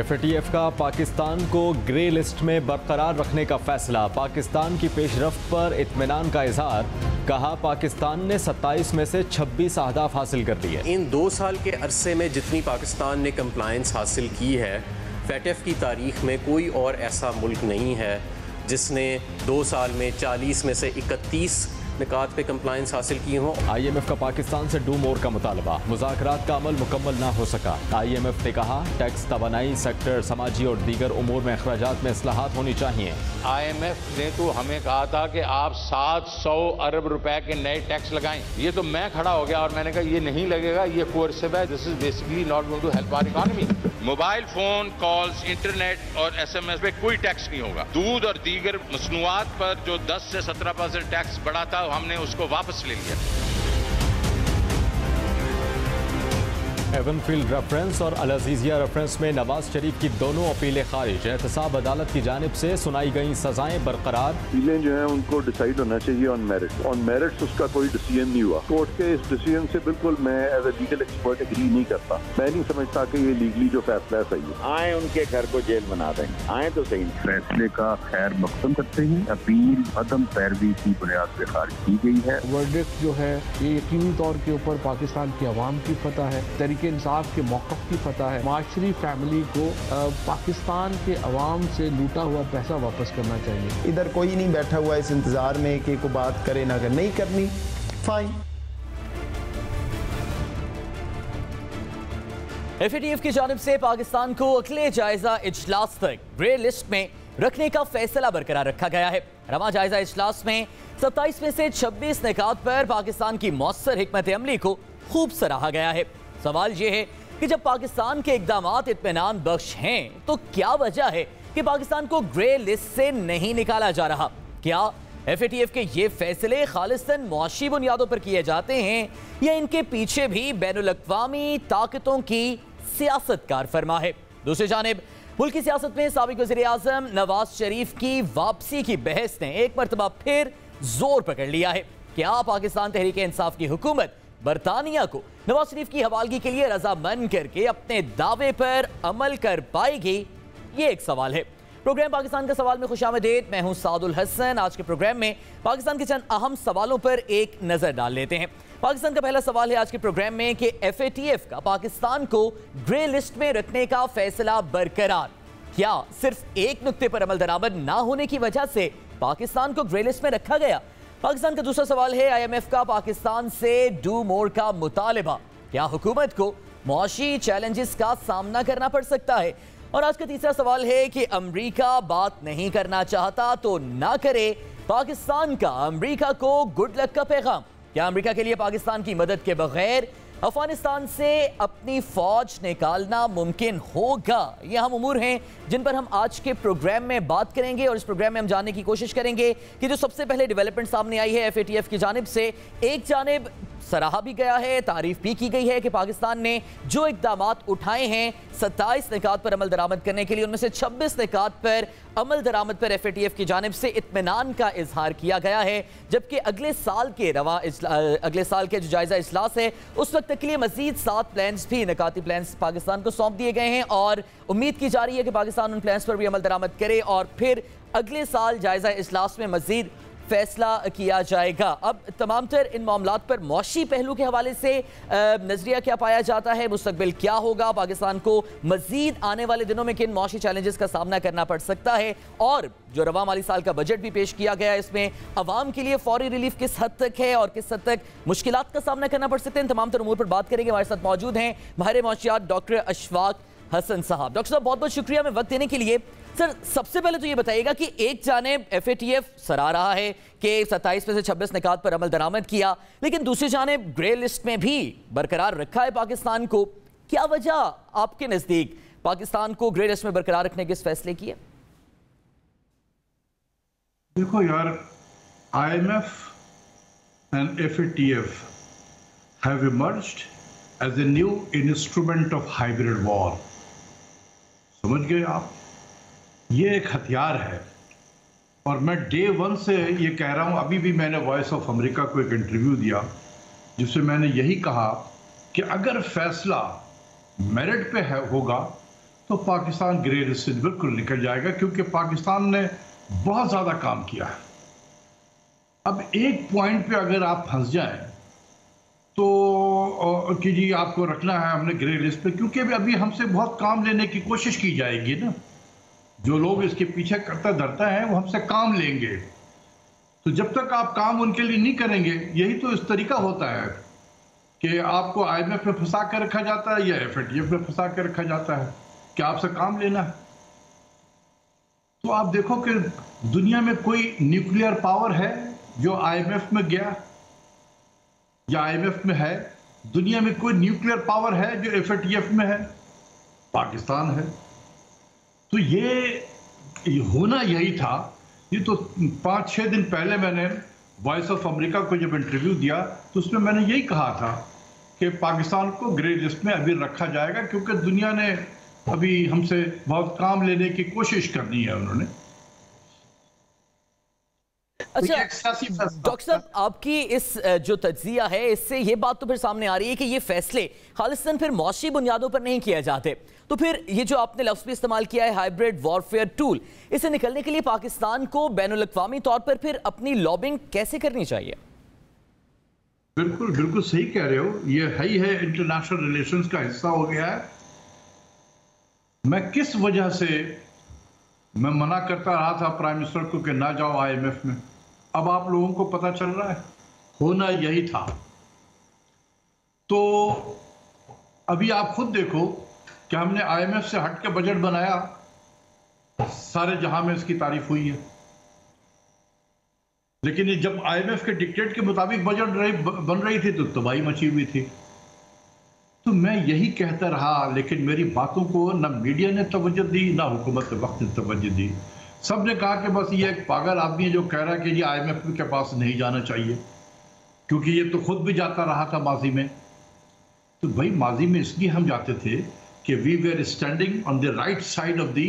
FATF का पाकिस्तान को grey list में बरकरार रखने का फैसला। पाकिस्तान की पेशरफ्त पर इत्मीनान का इजहार। कहा पाकिस्तान ने 27 में से 26 अहदाफ हासिल कर लिए। इन 2 साल के अरसे में जितनी पाकिस्तान ने कंप्लायंस हासिल की है, एफएटीएफ की तारीख में कोई और ऐसा मुल्क नहीं है जिसने 2 साल में 40 में से 31 निकात पे कंप्लायंस हासिल की हो। IMF का पाकिस्तान से डू मोर का मुतालबा। मुज़ाकरात का अमल मुकम्मल ना हो सका। IMF ने कहा टैक्स, तवानाई सेक्टर, समाजी और दीगर उमूर में अखराजात में इस्लाहात होनी चाहिए। IMF ने तो हमें कहा था कि आप 700 अरब रुपए के नए टैक्स लगाएं। ये तो मैं खड़ा हो गया और मैंने कहा ये नहीं लगेगा, ये कोर्सिव है, this is basically not going to help our economy. Mobile phone calls, internet और SMS पे कोई टैक्स नहीं होगा। दूध और दीगर मसनूआत पर जो 10 से 17% टैक्स बढ़ा था, हमने उसको वापस ले लिया। एवनफील्ड रेफरेंस और अल अजीजिया रेफरेंस में नवाज शरीफ की दोनों अपीलें खारिज। एहतसाब अदालत की जानिब से सुनाई गई सजाएं बरकरार। अपीलें जो हैं उनको डिसाइड होना चाहिए ऑन मेरिट। ऑन मेरिट्स उसका कोई डिसीजन नहीं हुआ। कोर्ट के इस डिसीजन से बिल्कुल मैं as a legal expert agree नहीं करता। मैं नहीं समझता कि ये लीगली जो फैसला है सही है। आए उनके घर को जेल बना दें, आए तो सही। फैसले का खैर मकसद करते हैं। अपील अदम पैरवी की बुनियाद पर खारिज की गई है। वर्डिक्ट जो है ये यकीनी तौर के ऊपर पाकिस्तान की आवाम की फतह है, तहरीक इंसाफ के मौक़िफ़ की फतह है। माशरी फैमिली को पाकिस्तान के अवाम से लूटा हुआ पैसा वापस करना चाहिए। इधर कोई नहीं बैठा हुआ इस इंतजार में कि कोई बात करे ना, अगर नहीं करनी फाइन। एफएटीएफ की जानिब से पाकिस्तान को अगले जायजा इजलास तक ग्रे लिस्ट में रखने का फैसला बरकरार रखा गया है। रवा जायजा इजलास में 27 में से 26 निकात पर पाकिस्तान की मौसर हिकमत अमली को खूब सराहा गया है। सवाल यह है कि जब पाकिस्तान के इक़दामात इत्मीनान बख्श हैं तो क्या वजह है कि पाकिस्तान को ग्रे लिस्ट से नहीं निकाला जा रहा? क्या एफएटीएफ के ये फैसले खालिस्तन मुआशी बुनियादों पर किए जाते हैं या इनके पीछे भी बैनुल-अक़वामी ताकतों की सियासत कार फरमा है? दूसरी जानिब मुल्क की सियासत में साबिक़ वज़ीर-ए-आज़म नवाज शरीफ की वापसी की बहस ने एक मरतबा फिर जोर पकड़ लिया है। क्या पाकिस्तान तहरीक इंसाफ की हुकूमत बरतानिया को नवाज शरीफ की हवालगी के लिए रजामंद करके अपने दावे पर अमल कर पाएगी? ये एक सवाल है। प्रोग्राम पाकिस्तान का सवाल में खुशामदीद। मैं हूं सादुल हसन। आज के प्रोग्राम में पाकिस्तान के चंद अहम सवालों पर एक नजर डाल लेते हैं। पाकिस्तान का पहला सवाल है आज के प्रोग्राम में कि एफएटीएफ का पाकिस्तान को ग्रे लिस्ट में रखने का फैसला बरकरार। क्या सिर्फ एक नुक्ते पर अमल दरामद ना होने की वजह से पाकिस्तान को ग्रे लिस्ट में रखा गया? पाकिस्तान का दूसरा सवाल है IMF का पाकिस्तान से डू मोर का मुतालिबा। क्या हुकूमत को मुआशी चैलेंजेस का सामना करना पड़ सकता है? और आज का तीसरा सवाल है कि अमेरिका बात नहीं करना चाहता तो ना करे। पाकिस्तान का अमेरिका को गुड लक का पैगाम। क्या अमेरिका के लिए पाकिस्तान की मदद के बगैर अफगानिस्तान से अपनी फौज निकालना मुमकिन होगा? ये अहम उमूर हैं जिन पर हम आज के प्रोग्राम में बात करेंगे और इस प्रोग्राम में हम जानने की कोशिश करेंगे कि जो सबसे पहले डेवलपमेंट सामने आई है एफएटीएफ की जानिब से, एक जानिब सराहा भी गया है, तारीफ भी की गई है कि पाकिस्तान ने जो इक़दामात उठाए हैं 27 निकात पर अमल दरामद करने के लिए, उनमें से 26 निकात पर अमल दरामद पर एफएटीएफ की जानिब से इत्मीनान का इजहार किया गया है। जबकि अगले साल के जो जायजा इजलास है उस वक्त तक के लिए मजीद 7 प्लान्स भी, निकाती प्लान्स पाकिस्तान को सौंप दिए गए हैं और उम्मीद की जा रही है कि पाकिस्तान उन प्लान्स पर भी अमल दरामद करे और फिर अगले साल जायजा इजलास में मजीद फैसला किया जाएगा। अब तमाम तर इन मामलात पर मौशी पहलू के हवाले से नजरिया क्या पाया जाता है? मुस्तकबिल क्या होगा? पाकिस्तान को मजीद आने वाले दिनों में किन मौशी चैलेंजेस का सामना करना पड़ सकता है? और जो रवा माली साल का बजट भी पेश किया गया है, इसमें अवाम के लिए फौरी रिलीफ किस हद तक है और किस हद तक मुश्किलात का सामना करना पड़ सकते हैं? तमाम तर उमूर पर बात करेंगे। हमारे साथ मौजूद हैं माहिर मौशियात डॉक्टर अशफाक हसन साहब। डॉक्टर साहब बहुत बहुत शुक्रिया हमें वक्त देने के लिए। सर सबसे पहले तो ये बताइएगा कि एक जानिब एफएटीएफ सराह रहा है कि 27 में से 26 निकात पर अमल दरामद किया, लेकिन दूसरी जानिब ग्रे लिस्ट में भी बरकरार रखा है पाकिस्तान को। क्या वजह आपके नजदीक पाकिस्तान को ग्रे लिस्ट में बरकरार रखने के इस फैसले की है? देखो यार, IMF and FATF have emerged as a new instrument of hybrid war. समझ गए आप? ये एक हथियार है और मैं डे 1 से ये कह रहा हूँ। अभी भी मैंने वॉइस ऑफ अमेरिका को एक इंटरव्यू दिया जिसमें मैंने यही कहा कि अगर फैसला मेरिट पे होगा तो पाकिस्तान ग्रे लिस्ट से बिल्कुल निकल जाएगा, क्योंकि पाकिस्तान ने बहुत ज़्यादा काम किया है। अब एक पॉइंट पे अगर आप फंस जाएं तो कि जी आपको रखना है हमने ग्रे लिस्ट पे, क्योंकि अभी हमसे बहुत काम लेने की कोशिश की जाएगी ना। जो लोग इसके पीछे करता धरता है वो हमसे काम लेंगे, तो जब तक आप काम उनके लिए नहीं करेंगे, यही तो इस तरीका होता है कि आपको IMF में फंसा कर रखा जाता है या FATF में फंसा कर रखा जाता है कि आपसे काम लेना है। तो आप देखो कि दुनिया में कोई न्यूक्लियर पावर है जो IMF में गया या IMF में है? दुनिया में कोई न्यूक्लियर पावर है जो FATF में है? पाकिस्तान है। तो ये होना यही था। ये तो 5-6 दिन पहले मैंने वॉइस ऑफ अमेरिका को जब इंटरव्यू दिया तो उसमें मैंने यही कहा था कि पाकिस्तान को ग्रे लिस्ट में अभी रखा जाएगा, क्योंकि दुनिया ने अभी हमसे बहुत काम लेने की कोशिश करनी है उन्होंने। अच्छा डॉक्टर साहब, आपकी इस जो तज्जिया है इससे ये बात तो फिर सामने आ रही है कि ये फैसले खालिस्तान फिर मौशी बुनियादों पर नहीं किए जाते, तो फिर ये जो आपने लफ्ज़ भी इस्तेमाल किया है हाइब्रिड वॉरफेयर टूल, इससे निकलने के लिए पाकिस्तान को बैनुल-अक़वामी तौर पर फिर अपनी लॉबिंग कैसे करनी चाहिए? बिल्कुल बिल्कुल सही कह रहे हो, ये है ही है, इंटरनेशनल रिलेशंस का हिस्सा हो गया है। मैं किस वजह से मैं मना करता रहा था प्राइम मिनिस्टर को कि ना जाओ IMF में, अब आप लोगों को पता चल रहा है, होना यही था। तो अभी आप खुद देखो कि हमने IMF से हट के बजट बनाया, सारे जहां में इसकी तारीफ हुई है, लेकिन ये जब IMF के डिक्टेट के मुताबिक बजट बन रही थी तो तबाही मची हुई थी। तो मैं यही कहता रहा, लेकिन मेरी बातों को ना मीडिया ने तवज्जो दी ना हुकूमत वक्त ने तवज्जो दी। सब ने कहा कि बस ये एक पागल आदमी है जो कह रहा है कि ये IMF के पास नहीं जाना चाहिए, क्योंकि ये तो खुद भी जाता रहा था माजी में। तो भाई माजी में इसलिए हम जाते थे कि we were standing on the right side of the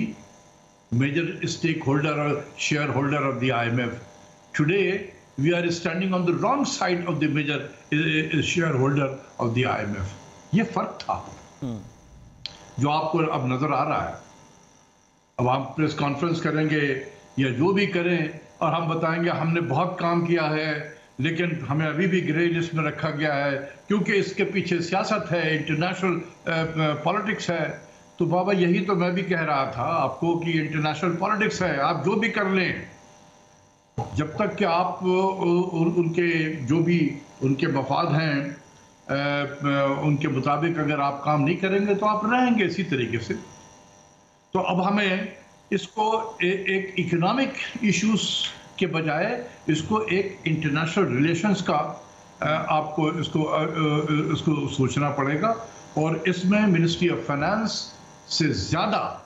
major stakeholder और shareholder of the IMF। Today we are standing on the wrong side of the major shareholder of the IMF। ये फर्क था जो आपको अब नजर आ रहा है। अब हम प्रेस कॉन्फ्रेंस करेंगे या जो भी करें और हम बताएंगे हमने बहुत काम किया है, लेकिन हमें अभी भी ग्रे लिस्ट में रखा गया है क्योंकि इसके पीछे सियासत है, इंटरनेशनल पॉलिटिक्स है। तो बाबा यही तो मैं भी कह रहा था आपको कि इंटरनेशनल पॉलिटिक्स है, आप जो भी कर लें, जब तक कि आप उनके जो भी उनके मफाद हैं उनके मुताबिक अगर आप काम नहीं करेंगे तो आप रहेंगे इसी तरीके से। तो अब हमें इसको एक इकोनॉमिक इश्यूज के बजाय इसको एक इंटरनेशनल रिलेशंस का आपको इसको सोचना पड़ेगा, और इसमें मिनिस्ट्री ऑफ फाइनेंस से ज़्यादा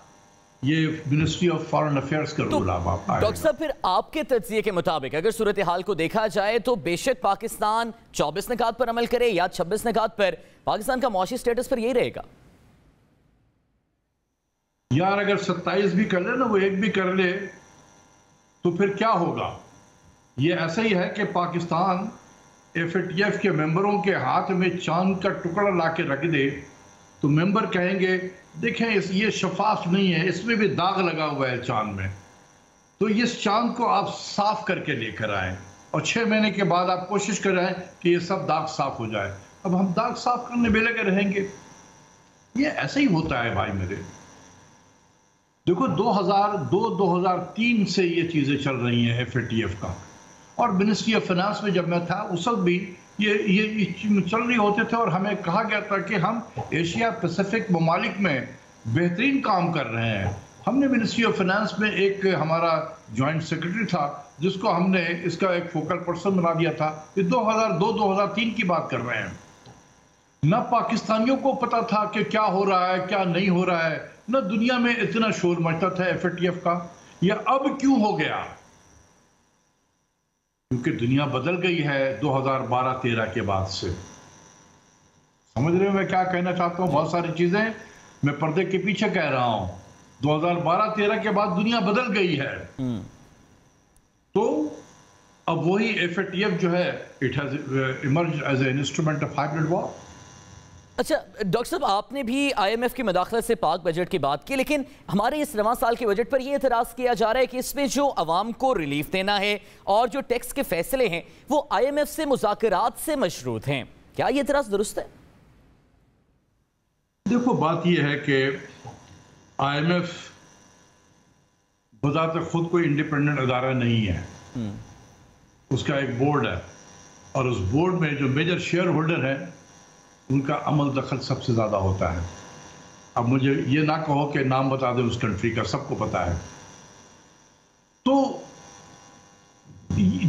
ये मिनिस्ट्री ऑफ फॉरेन अफेयर्स का रोल डॉक्टर साहब, फिर आपके तज्जिए के मुताबिक अगर सूरत हाल को देखा जाए तो बेशक पाकिस्तान 24 निकात पर अमल करे या 26 निकात पर, पाकिस्तान का मौशी स्टेटस पर यही रहेगा। यार अगर 27 भी कर ले ना, वो एक भी कर ले, तो फिर क्या होगा? ये ऐसा ही है कि पाकिस्तान FATF के मेंबरों के हाथ में चांद का टुकड़ा ला के रख दे तो मेंबर कहेंगे देखें ये शफाफ नहीं है, इसमें भी दाग लगा हुआ है चांद में, तो इस चांद को आप साफ करके लेकर आए और 6 महीने के बाद आप कोशिश कर रहे हैं कि ये सब दाग साफ हो जाए। अब हम दाग साफ करने में लगे रहेंगे। ये ऐसे ही होता है भाई मेरे। देखो 2002-2003 से ये चीज़ें चल रही हैं FATF का, और मिनिस्ट्री ऑफ फाइनेंस में जब मैं था उस वक्त भी ये चल रही होते थे और हमें कहा गया था कि हम एशिया पैसिफिक ममालिक में बेहतरीन काम कर रहे हैं। हमने मिनिस्ट्री ऑफ फाइनेंस में एक हमारा जॉइंट सेक्रेटरी था जिसको हमने इसका एक फोकल पर्सन बना दिया था। ये 2002-2003 की बात कर रहे हैं। ना पाकिस्तानियों को पता था कि क्या हो रहा है क्या नहीं हो रहा है, ना दुनिया में इतना शोर मचता था FATF का। यह अब क्यों हो गया? क्योंकि दुनिया बदल गई है 2012-13 के बाद से। समझ रहे हो मैं क्या कहना चाहता हूँ? बहुत सारी चीजें मैं पर्दे के पीछे कह रहा हूँ। 2012-13 के बाद दुनिया बदल गई है। तो अब वही FATF जो है, it has emerged as an instrument of hybrid war. अच्छा डॉक्टर साहब, आपने भी IMF की मदाखलत से पाक बजट की बात की, लेकिन हमारे इस रवां साल के बजट पर यह एतराज़ किया जा रहा है कि इसमें जो अवाम को रिलीफ देना है और जो टैक्स के फैसले हैं वो IMF से मुज़ाकरात से मशरूत हैं। क्या ये एतराज़ दुरुस्त है? देखो, बात यह है कि IMF बजाते खुद कोई इंडिपेंडेंट अदारा नहीं है। उसका एक बोर्ड है और उस बोर्ड में जो मेजर शेयर होल्डर है उनका अमल दखल सबसे ज्यादा होता है। अब मुझे ये ना कहो कि नाम बता दे उस कंट्री का, सबको पता है। तो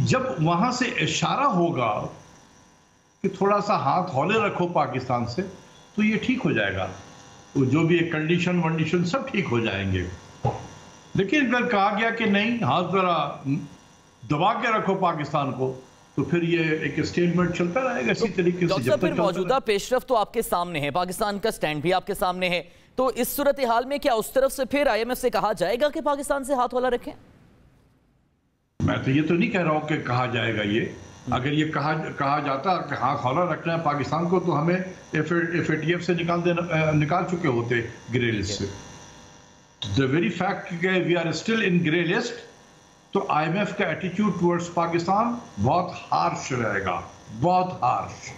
जब वहां से इशारा होगा कि थोड़ा सा हाथ हौले रखो पाकिस्तान से, तो ये ठीक हो जाएगा। तो जो भी कंडीशन वंडीशन सब ठीक हो जाएंगे। लेकिन अगर कहा गया कि नहीं, हाथ जरा दबा के रखो पाकिस्तान को, तो फिर ये एक स्टेटमेंट चलता रहेगा इसी तरीके से। डॉक्टर, फिर मौजूदा पेशरफ्त तो आपके सामने है, पाकिस्तान का स्टैंड भी आपके सामने है, तो इस सूरत हाल में क्या उस तरफ से फिर IMF से कहा जाएगा कि पाकिस्तान से हाथ हौला रखें? मैं तो ये तो नहीं कह रहा हूं कि कहा जाएगा ये। अगर ये कहा जाता कि हाथ हौला रखना है पाकिस्तान को, तो हमें FATF से निकाल चुके होते ग्रे लिस्ट से। द वेरी फैक्ट कि we are still in grey list, तो IMF का एटीट्यूड टुवर्ड्स पाकिस्तान बहुत हार्श रहेगा, बहुत हार्श।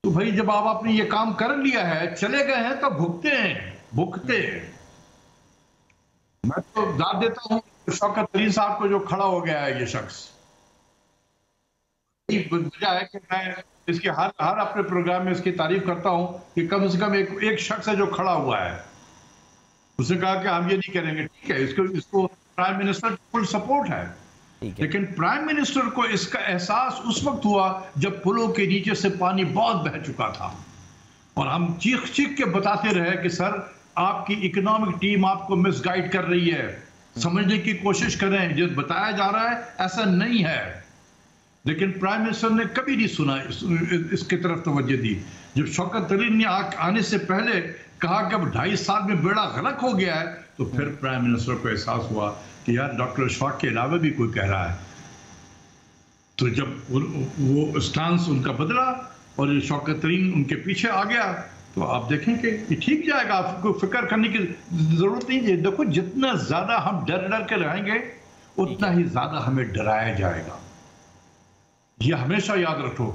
तो भाई जब आपने ये काम कर लिया है, चले गए हैं, तो भुगते हैं। मैं तो दाद देता हूं शौकत तरीन साहब को, जो खड़ा हो गया है ये शख्स। वजह है कि मैं इसके हर अपने प्रोग्राम में इसकी तारीफ करता हूं कि कम से कम एक शख्स है जो खड़ा हुआ है। उसने कहा कि हम ये नहीं करेंगे। ठीक है, इसको प्राइम मिनिस्टर फुल सपोर्ट है, लेकिन प्राइम मिनिस्टर को इसका एहसास उस वक्त हुआ जब पुलों के नीचे से पानी बहुत बह चुका था और हम चीख के बताते रहे कि सर आपकी इकोनॉमिक टीम आपको मिसगाइड कर रही है, समझने की कोशिश करें, जो बताया जा रहा है ऐसा नहीं है। लेकिन प्राइम मिनिस्टर ने कभी नहीं सुना, इसकी तरफ तवज्जो दी। जब शौकत तरीन ने आने से पहले कहा कि अब 2.5 साल में बेड़ा गलत हो गया है, तो फिर प्राइम मिनिस्टर को एहसास हुआ कि यार डॉक्टर इशफाक के अलावा भी कोई कह रहा है। तो जब वो स्टांस उनका बदला और शौकत तरीन उनके पीछे आ गया, तो आप देखें कि ये ठीक जाएगा, आपको फिक्र करने की जरूरत नहीं है। देखो, जितना ज्यादा हम डर के रहेंगे उतना ही ज्यादा हमें डराया जाएगा। ये हमेशा याद रखो,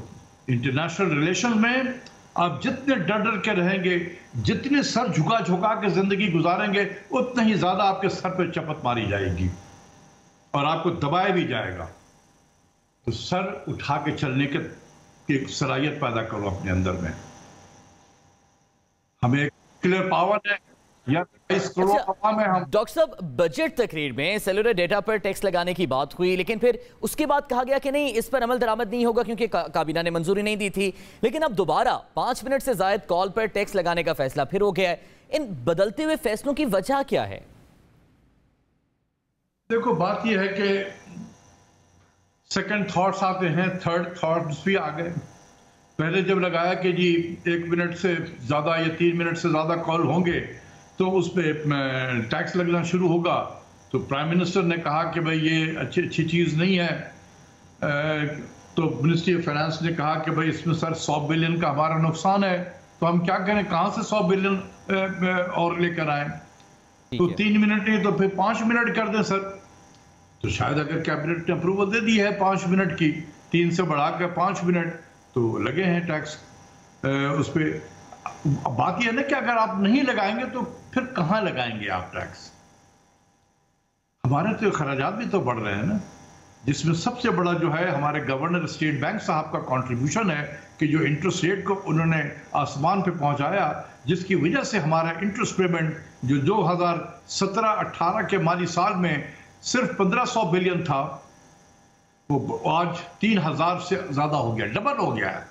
इंटरनेशनल रिलेशन में आप जितने डर के रहेंगे, जितने सर झुका के जिंदगी गुजारेंगे, उतना ही ज्यादा आपके सर पे चपत मारी जाएगी और आपको दबाया भी जाएगा। तो सर उठा के चलने की सलाहियत पैदा करो अपने अंदर में। हमें क्लियर पावर है। डॉक्टर साहब, बजट तकरीर में सेलुलर डेटा पर टैक्स लगाने की बात हुई, लेकिन फिर उसके बाद कहा गया कि नहीं, इस पर अमल दरामद नहीं होगा क्योंकि काबीना ने मंजूरी नहीं दी थी। लेकिन अब दोबारा 5 मिनट से जायद कॉल पर टैक्स लगाने का फैसला फिर हो गया है। इन बदलते हुए फैसलों की वजह क्या है? देखो, बात यह है कि सेकंड थॉट्स आते हैं, थर्ड थॉट्स भी आ गए। पहले जब लगाया कि जी 1 मिनट से ज्यादा या 3 मिनट से ज्यादा कॉल होंगे तो उस पर टैक्स लगना शुरू होगा, तो प्राइम मिनिस्टर ने कहा कि भाई ये अच्छी चीज़ नहीं है। तो मिनिस्ट्री ऑफ फाइनेंस ने कहा कि भाई इसमें सर 100 बिलियन का हमारा नुकसान है, तो हम क्या करें, कहाँ से 100 बिलियन और लेकर आए। तो 3 मिनट नहीं तो फिर 5 मिनट कर दें सर। तो शायद अगर कैबिनेट ने अप्रूवल दे दी है 5 मिनट की, 3 से बढ़ाकर 5 मिनट, तो लगे हैं टैक्स उस पर। बात यह है ना कि अगर आप नहीं लगाएंगे तो फिर कहां लगाएंगे आप टैक्स? हमारे तो खर्चात भी तो बढ़ रहे हैं ना, जिसमें सबसे बड़ा जो है हमारे गवर्नर स्टेट बैंक साहब का कंट्रीब्यूशन है कि जो इंटरेस्ट रेट को उन्होंने आसमान पे पहुंचाया, जिसकी वजह से हमारा इंटरेस्ट पेमेंट जो 2017-18 के माली साल में सिर्फ 1500 बिलियन था, वो आज 3000 से ज्यादा हो गया, डबल हो गया है।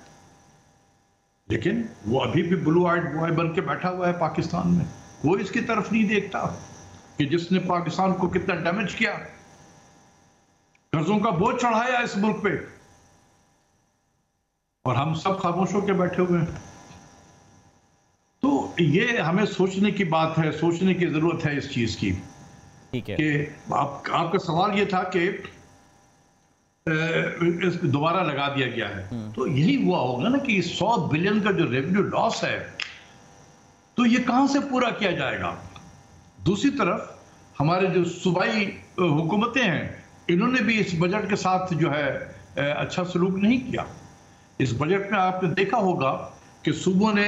लेकिन वो अभी भी ब्लू आइड बॉय बन के बैठा हुआ है पाकिस्तान में। कोई इसकी तरफ नहीं देखता कि जिसने पाकिस्तान को कितना डैमेज किया, कर्जों का बोझ चढ़ाया इस मुल्क पे, और हम सब खामोश होकर बैठे हुए हैं। तो ये हमें सोचने की बात है, सोचने की जरूरत है इस चीज की। ठीक है कि आपका सवाल ये था कि दोबारा लगा दिया गया है। तो यही हुआ होगा ना कि 100 बिलियन का जो रेवेन्यू लॉस है, तो ये कहां से पूरा किया जाएगा? दूसरी तरफ हमारे जो सूबाई हुकूमतें हैं, इन्होंने भी इस बजट के साथ जो है अच्छा सलूक नहीं किया। इस बजट में आपने देखा होगा कि सूबों ने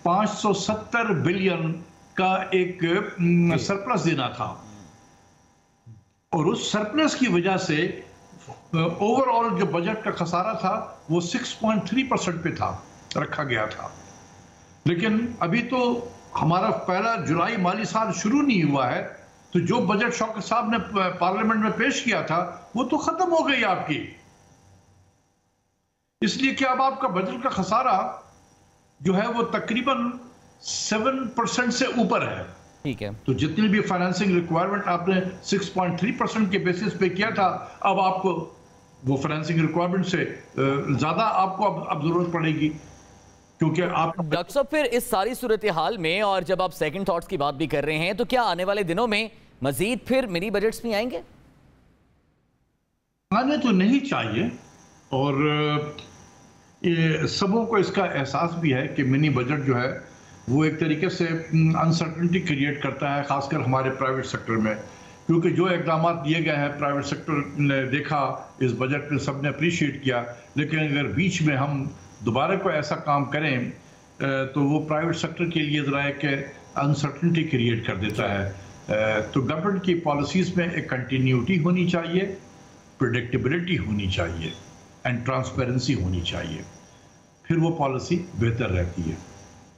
570 बिलियन का एक सरप्लस देना था, और उस सरप्लस की वजह से ओवरऑल जो बजट का खसारा था वो 6.3% पे था, रखा गया था। लेकिन अभी तो हमारा पहला जुलाई माली साल शुरू नहीं हुआ है, तो जो बजट शौकत साहब ने पार्लियामेंट में पेश किया था वो तो खत्म हो गई आपकी। इसलिए कि अब आपका बजट का खसारा जो है वो तकरीबन 7% से ऊपर है। ठीक है, तो जितनी भी फाइनेंसिंग रिक्वायरमेंट आपने 6.3% के बेसिस पे किया था, अब आपको वो फाइनेंसिंग रिक्वायरमेंट से ज्यादा आपको अब जरूरत पड़ेगी, क्योंकि आप। डॉक्टर साहब, फिर इस सारी सूरत हाल में और जब आप सेकंड थॉट्स की बात भी कर रहे हैं, तो क्या आने वाले दिनों में मजीद फिर मिनी बजट्स भी आएंगे? आने तो नहीं चाहिए, और ये सबों को इसका एहसास भी है कि मिनी बजट जो है वो एक तरीके से अनसर्टेनिटी क्रिएट करता है, खासकर हमारे प्राइवेट सेक्टर में, क्योंकि जो इकदाम दिए गए हैं प्राइवेट सेक्टर ने देखा इस बजट में, सबने अप्रिशिएट किया। लेकिन अगर बीच में हम दोबारा को ऐसा काम करें तो वो प्राइवेट सेक्टर के लिए ज़रा एक अनसर्टेनिटी क्रिएट कर देता है। तो गवर्नमेंट की पॉलिसीज़ में एक कंटिन्यूटी होनी चाहिए, प्रेडिक्टेबिलिटी होनी चाहिए एंड ट्रांसपेरेंसी होनी चाहिए, फिर वो पॉलिसी बेहतर रहती है।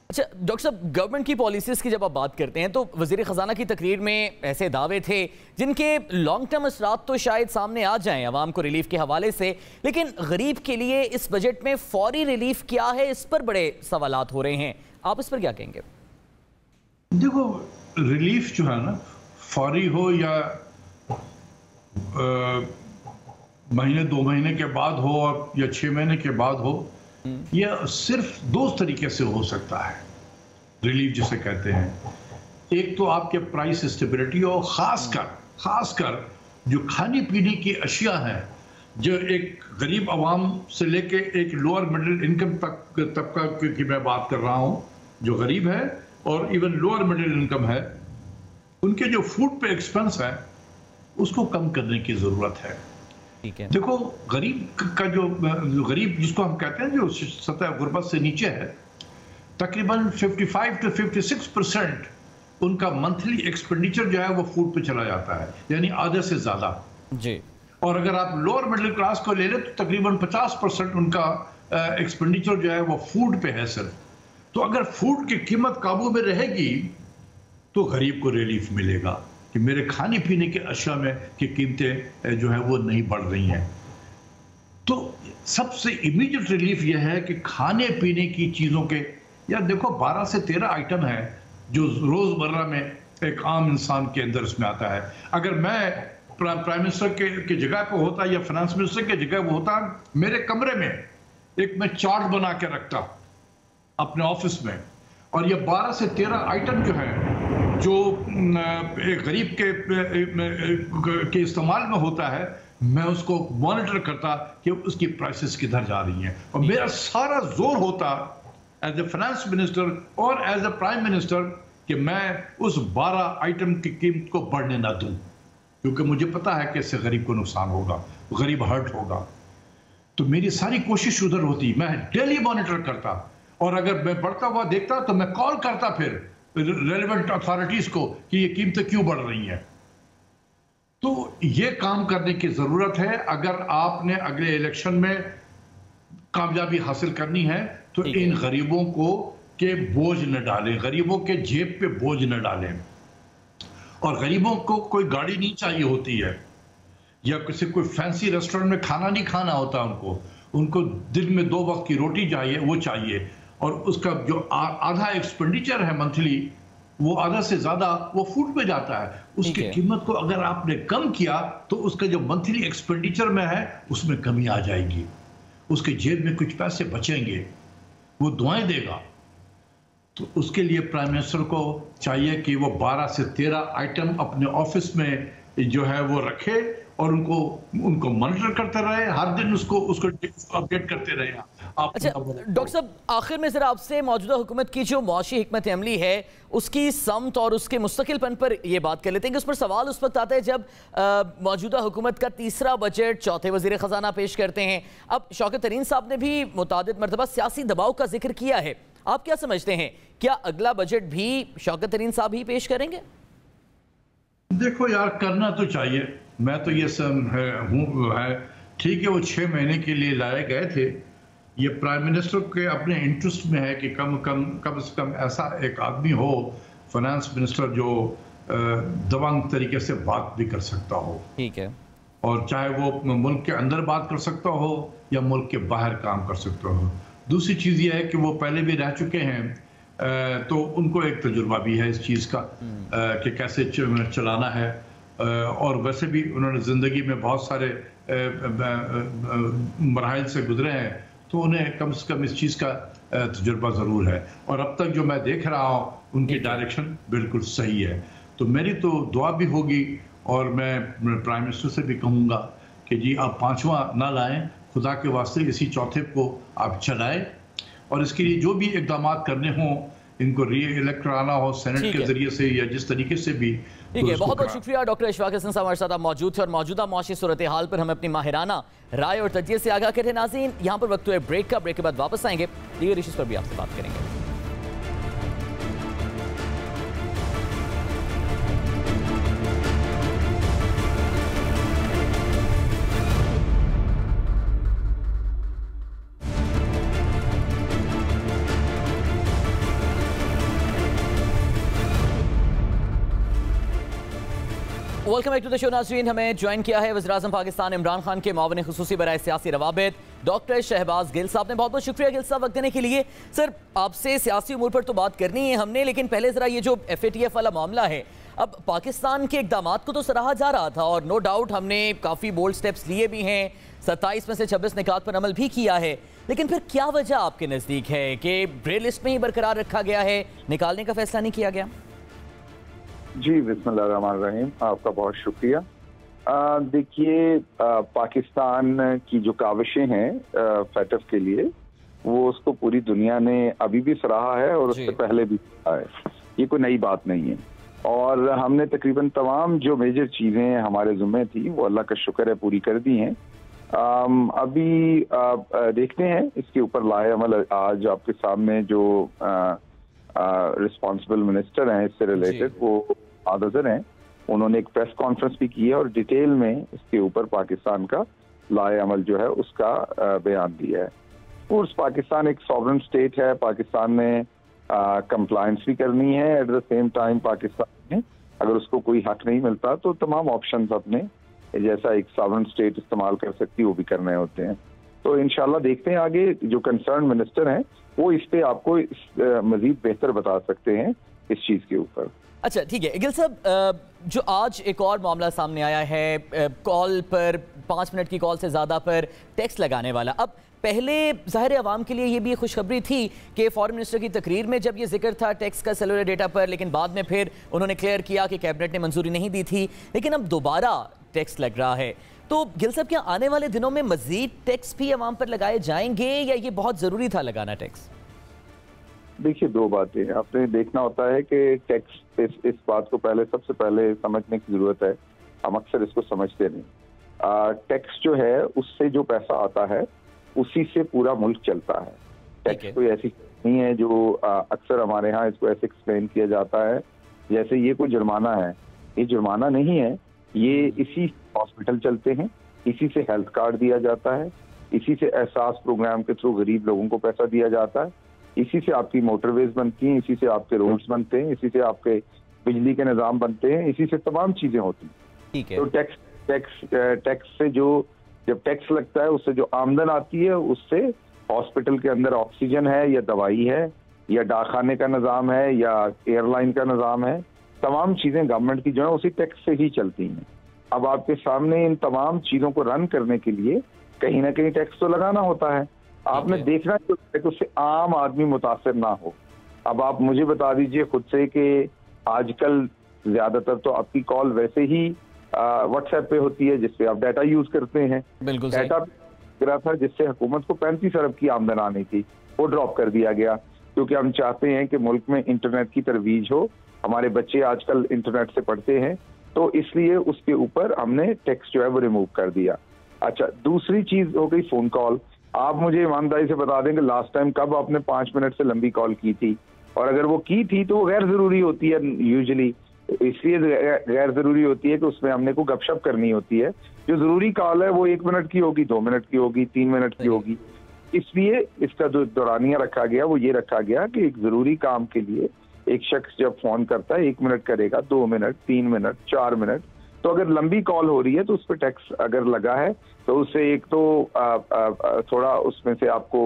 अच्छा डॉक्टर साहब, गवर्नमेंट की पॉलिसीज़ की जब आप बात करते हैं, तो वज़ीर ख़जाना की तकरीर में ऐसे दावे थे जिनके लॉन्ग टर्म असरात तो शायद सामने आ जाएं आवाम को रिलीफ के हवाले से, लेकिन गरीब के लिए इस बजट में फौरी रिलीफ क्या है, इस पर बड़े सवालात हो रहे हैं। आप इस पर क्या कहेंगे? देखो, रिलीफ जो है ना, फौरी हो या महीने 2 महीने के बाद हो या 6 महीने के बाद हो, यह सिर्फ 2 तरीके से हो सकता है रिलीफ जिसे कहते हैं। एक तो आपके प्राइस स्टेबिलिटी, और खासकर जो खाने पीने की अशिया हैं, जो एक गरीब आवाम से लेके एक लोअर मिडिल इनकम तक तबका की मैं बात कर रहा हूँ, जो गरीब है और इवन लोअर मिडिल इनकम है, उनके जो फूड पे एक्सपेंस है उसको कम करने की ज़रूरत है। ठीक है, देखो, गरीब का जो गरीब जिसको हम कहते हैं, जो सतह गुर्बत से नीचे है, तकरीबन 55 to 56% उनका मंथली एक्सपेंडिचर जो है वो फूड पे चला जाता है, यानी आधे से ज़्यादा जी। और अगर आप लोअर मिडिल क्लास को ले लें तो तकरीबन 50% उनका एक्सपेंडिचर जो है वो फूड पे है सिर्फ। तो अगर फूड की कीमत काबू में रहेगी तो गरीब को रिलीफ मिलेगा कि मेरे खाने पीने के अशिया में की कीमतें जो है वो नहीं बढ़ रही हैं। तो सबसे इमीडिएट रिलीफ यह है कि खाने पीने की चीज़ों के, या देखो 12 से 13 आइटम है जो रोज़मर्रा में एक आम इंसान के अंदर इसमें आता है। अगर मैं प्राइम मिनिस्टर के जगह पे होता या फाइनेंस मिनिस्टर के जगह पे होता, मेरे कमरे में एक मैं चार्ट बना के रखता अपने ऑफिस में, और ये 12 से 13 आइटम जो है जो एक गरीब के इस्तेमाल में होता है, मैं उसको मॉनिटर करता कि उसकी प्राइसेस किधर जा रही हैं, और मेरा सारा जोर होता एज ए फाइनेंस मिनिस्टर और एज ए प्राइम मिनिस्टर कि मैं उस 12 आइटम की कीमत को बढ़ने ना दूं, क्योंकि मुझे पता है कि इससे गरीब को नुकसान होगा, गरीब हर्ट होगा। तो मेरी सारी कोशिश उधर होती, मैं डेली मॉनिटर करता, और अगर मैं बढ़ता हुआ देखता तो मैं कॉल करता फिर रेलेवेंट अथॉरिटीज को कि ये कीमतें क्यों बढ़ रही हैं। तो ये काम करने की जरूरत है। अगर आपने अगले इलेक्शन में कामयाबी हासिल करनी है तो इन गरीबों को के बोझ न डालें, गरीबों के जेब पे बोझ न डालें। और गरीबों को कोई गाड़ी नहीं चाहिए होती है, या किसी कोई फैंसी रेस्टोरेंट में खाना नहीं खाना होता उनको दिन में 2 वक्त की रोटी चाहिए, वो चाहिए। और उसका जो आधा एक्सपेंडिचर है मंथली, वो आधा से ज्यादा वो फूड पे जाता है। उसकी कीमत को अगर आपने कम किया तो उसका जो मंथली एक्सपेंडिचर में है उसमें कमी आ जाएगी, उसके जेब में कुछ पैसे बचेंगे, वो दुआएं देगा। तो उसके लिए प्राइम मिनिस्टर को चाहिए कि वो 12 से 13 आइटम अपने ऑफिस में जो है वो रखे और उनको मॉनिटर करते रहे, हर दिन उसको अपडेट करते रहे। अच्छा डॉक्टर साहब, आखिर में जरा आपसे मौजूदा हुकूमत की जो मुआशी हिकमत अमली है उसकी समत और उसके मुस्तकिलपन पर ये बात कर लेते हैं कि उस पर सवाल उस वक्त आता है जब मौजूदा हुकूमत का तीसरा बजट चौथे वजीर ख़जाना पेश करते हैं। अब शौकत तरीन साहब ने भी मुतादिद मरतबा सियासी दबाव का जिक्र किया है, आप क्या समझते हैं, क्या अगला बजट भी शौकत तरीन साहब ही पेश करेंगे? देखो यार, करना तो चाहिए, मैं तो ये है ठीक है, वो 6 महीने के लिए लाए गए थे। ये प्राइम मिनिस्टर के अपने इंटरेस्ट में है कि कम से कम ऐसा एक आदमी हो, फाइनेंस मिनिस्टर, जो दबंग तरीके से बात भी कर सकता हो। ठीक है। और चाहे वो मुल्क के अंदर बात कर सकता हो या मुल्क के बाहर काम कर सकता हो। दूसरी चीज़ ये है कि वो पहले भी रह चुके हैं, तो उनको एक तजुर्बा भी है इस चीज़ का कि कैसे चलाना है। और वैसे भी उन्होंने ज़िंदगी में बहुत सारे मराहिल से गुजरे हैं, तो उन्हें कम से कम इस चीज़ का तजुर्बा ज़रूर है। और अब तक जो मैं देख रहा हूँ उनकी डायरेक्शन बिल्कुल सही है। तो मेरी तो दुआ भी होगी और मैं प्राइम मिनिस्टर से भी कहूँगा कि जी आप 5वां ना लाएं, खुदा के वास्ते इसी चौथे को आप चलाएं। और इसके लिए जो भी इकदाम करने हों, इनको री इलेक्ट कराना हो सेनेट के जरिए से या जिस तरीके से भी। ठीक है, बहुत बहुत शुक्रिया डॉक्टर इशफाक हसन साहब, हमारे साथ आप मौजूद थे और मौजूदा मुआशी सूरत हाल पर हमें अपनी माहिराना राय और तजिए से आगाह करे। नाज़रीन, यहाँ पर वक्त है ब्रेक का, ब्रेक के बाद वापस आएंगे, दीगर इश्यूज पर भी आपसे बात करेंगे। Welcome back to the show. नाज़रीन, हमें ज्वाइन किया है वज़ीर-ए-आज़म पाकिस्तान इमरान खान के मुआविन खुसूसी बराए सियासी रवाबित डॉक्टर शहबाज गिल साहब ने। बहुत बहुत शुक्रिया गिल साहब वक्त देने के लिए। सर, आपसे सियासी उमूर पर तो बात करनी है हमने, लेकिन पहले ज़रा ये जो FATF वाला मामला है, अब पाकिस्तान के इक़दामात को तो सराहा जा रहा था और नो डाउट हमने काफ़ी बोल्ड स्टेप्स लिए भी हैं, 27 में से 26 निकात पर अमल भी किया है, लेकिन फिर क्या वजह आपके नज़दीक है कि ग्रे लिस्ट में ही बरकरार रखा गया है, निकालने का फैसला नहीं किया गया? जी, बिस्मिल्लाहिर्रहमानिर्रहीम, आपका बहुत शुक्रिया। देखिए, पाकिस्तान की जो काविशें हैं फैटफ के लिए, वो उसको पूरी दुनिया ने अभी भी सराहा है और उससे पहले भी सराहा है। ये कोई नई बात नहीं है और हमने तकरीबन तमाम जो मेजर चीज़ें हमारे ज़िम्मे थी वो अल्लाह का शुक्र है पूरी कर दी हैं। अभी देखते हैं इसके ऊपर लाए अमल। आज आपके सामने जो रिस्पॉन्सिबल मिनिस्टर हैं इससे रिलेटेड, वो आदजर हैं, उन्होंने एक प्रेस कॉन्फ्रेंस भी की है और डिटेल में इसके ऊपर पाकिस्तान का लाए अमल जो है उसका बयान दिया है। कोर्स पाकिस्तान एक सॉवरेन स्टेट है, पाकिस्तान ने कंप्लायंस भी करनी है। At the same time Pakistan में अगर उसको कोई हक नहीं मिलता तो तमाम ऑप्शंस अपने जैसा एक सॉवरेन स्टेट इस्तेमाल कर सकती वो भी करने होते हैं। तो इंशाल्लाह देखते हैं आगे, जो कंसर्न मिनिस्टर हैं वो इस पे आपको मजीद बेहतर बता सकते हैं इस चीज़ के ऊपर। अच्छा ठीक है गिल साहब, जो आज एक और मामला सामने आया है, कॉल पर 5 मिनट की कॉल से ज़्यादा पर टैक्स लगाने वाला। अब पहले ज़ाहिर आवाम के लिए ये भी खुशखबरी थी कि फॉरेन मिनिस्टर की तकरीर में जब ये जिक्र था टैक्स का सेलुलर डेटा पर, लेकिन बाद में फिर उन्होंने क्लियर किया कि कैबिनेट ने मंजूरी नहीं दी थी, लेकिन अब दोबारा टैक्स लग रहा है। तो गिल साहब, क्या आने वाले दिनों में मजीद टैक्स भी आवाम पर लगाए जाएंगे या ये बहुत ज़रूरी था लगाना टैक्स? देखिए, दो बातें आपने देखना होता है कि टैक्स, इस बात को सबसे पहले समझने की जरूरत है। हम अक्सर इसको समझते नहीं। टैक्स जो है उससे जो पैसा आता है उसी से पूरा मुल्क चलता है। टैक्स कोई ऐसी नहीं है जो अक्सर हमारे यहाँ इसको ऐसे एक्सप्लेन किया जाता है जैसे ये कोई जुर्माना है। ये जुर्माना नहीं है, ये इसी हॉस्पिटल चलते हैं, इसी से हेल्थ कार्ड दिया जाता है, इसी से एहसास प्रोग्राम के थ्रू गरीब लोगों को पैसा दिया जाता है, इसी से आपकी मोटरवेज बनती हैं, इसी से आपके रोड्स बनते हैं, इसी से आपके बिजली के निज़ाम बनते हैं, इसी से तमाम चीजें होती हैं। ठीक है। तो टैक्स से जब टैक्स लगता है उससे जो आमदन आती है उससे हॉस्पिटल के अंदर ऑक्सीजन है या दवाई है या डाकखाने का निज़ाम है या एयरलाइन का निज़ाम है, तमाम चीजें गवर्नमेंट की जो है उसी टैक्स से ही चलती हैं। अब आपके सामने इन तमाम चीजों को रन करने के लिए कहीं ना कहीं टैक्स तो लगाना होता है। आपने देखना है कि उससे आम आदमी मुतासर ना हो। अब आप मुझे बता दीजिए खुद से कि आजकल ज्यादातर तो आपकी कॉल वैसे ही व्हाट्सएप पे होती है जिसपे आप डाटा यूज करते हैं। बिल्कुल डाटा गिरा था जिससे हुकूमत को 35 अरब की आमदन आनी थी, वो ड्रॉप कर दिया गया क्योंकि हम चाहते हैं कि मुल्क में इंटरनेट की तरवीज हो। हमारे बच्चे आजकल इंटरनेट से पढ़ते हैं, तो इसलिए उसके ऊपर हमने टैक्स जो है वो रिमूव कर दिया। अच्छा, दूसरी चीज हो गई फोन कॉल। आप मुझे ईमानदारी से बता दें कि लास्ट टाइम कब आपने 5 मिनट से लंबी कॉल की थी, और अगर वो की थी तो वो गैर जरूरी होती है यूजुअली, इसलिए गैर जरूरी होती है कि उसमें हमने को गपशप करनी होती है। जो जरूरी कॉल है वो 1 मिनट की होगी, 2 मिनट की होगी, 3 मिनट की होगी। इसलिए इसका जो दौरानिया रखा गया वो ये रखा गया कि एक जरूरी काम के लिए एक शख्स जब फोन करता है 1 मिनट करेगा, 2 मिनट, 3 मिनट, 4 मिनट। तो अगर लंबी कॉल हो रही है तो उस पर टैक्स अगर लगा है तो उससे एक तो थोड़ा उसमें से आपको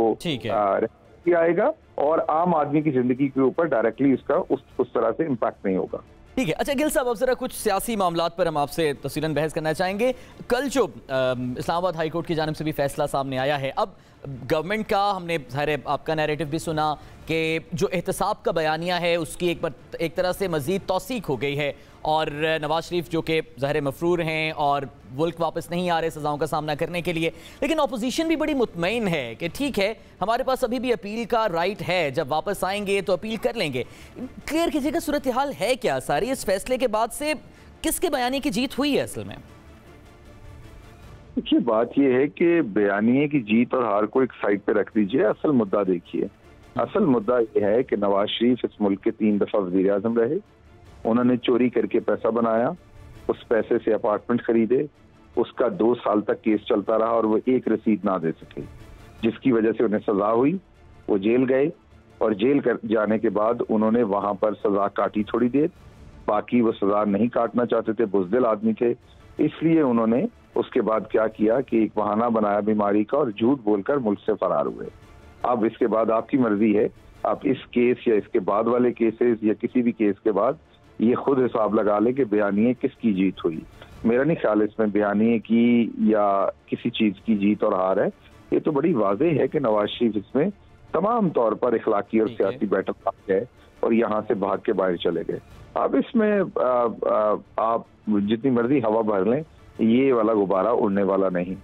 आएगा और आम आदमी की जिंदगी के ऊपर डायरेक्टली इसका उस तरह से इम्पैक्ट नहीं होगा। ठीक है। अच्छा गिल साहब, अब जरा कुछ सियासी मामलात पर हम आपसे तफसीलन बहस करना चाहेंगे। कल जो इस्लामाबाद हाई कोर्ट की जानिब से भी फैसला सामने आया है, अब गवर्नमेंट का हमने ज़ाहिर आपका नैरेटिव भी सुना कि जो एहतसाब का बयानिया है उसकी एक तरह से मज़ीद तौसीक हो गई है, और नवाज शरीफ जो कि ज़ाहिर मफरूर हैं और मुल्क वापस नहीं आ रहे सज़ाओं का सामना करने के लिए, लेकिन अपोजिशन भी बड़ी मुतमईन है कि ठीक है हमारे पास अभी भी अपील का राइट है, जब वापस आएंगे तो अपील कर लेंगे। क्लियर कीजिएगा सूरत हाल है क्या सारी, इस फैसले के बाद से किसके बयानिए की जीत हुई है असल में? देखिए, बात यह है कि बयानिए की जीत और हार को एक साइड पे रख दीजिए, असल मुद्दा देखिए। असल मुद्दा यह है कि नवाज शरीफ इस मुल्क के 3 दफा वजीर आजम रहे, उन्होंने चोरी करके पैसा बनाया, उस पैसे से अपार्टमेंट खरीदे, उसका 2 साल तक केस चलता रहा और वो एक रसीद ना दे सके, जिसकी वजह से उन्हें सजा हुई, वो जेल गए, और जेल जाने के बाद उन्होंने वहां पर सजा काटी थोड़ी देर, बाकी वो सजा नहीं काटना चाहते थे, बुज़दिल आदमी थे, इसलिए उन्होंने उसके बाद क्या किया कि एक बहाना बनाया बीमारी का और झूठ बोलकर मुल्क से फरार हुए। अब इसके बाद आपकी मर्जी है, आप इस केस या इसके बाद वाले केसेस या किसी भी केस के बाद ये खुद हिसाब लगा ले कि बयानिए किसकी जीत हुई। मेरा नहीं ख्याल इसमें बयानिए की या किसी चीज की जीत और हार है। ये तो बड़ी वाज़ेह है कि नवाज शरीफ इसमें तमाम तौर पर इखलाकी और सियासी बैठक आ गए और यहाँ से भाग के बाहर चले गए। अब इसमें आप जितनी मर्जी हवा भर लें, ये वाला गुब्बारा उड़ने वाला नहीं।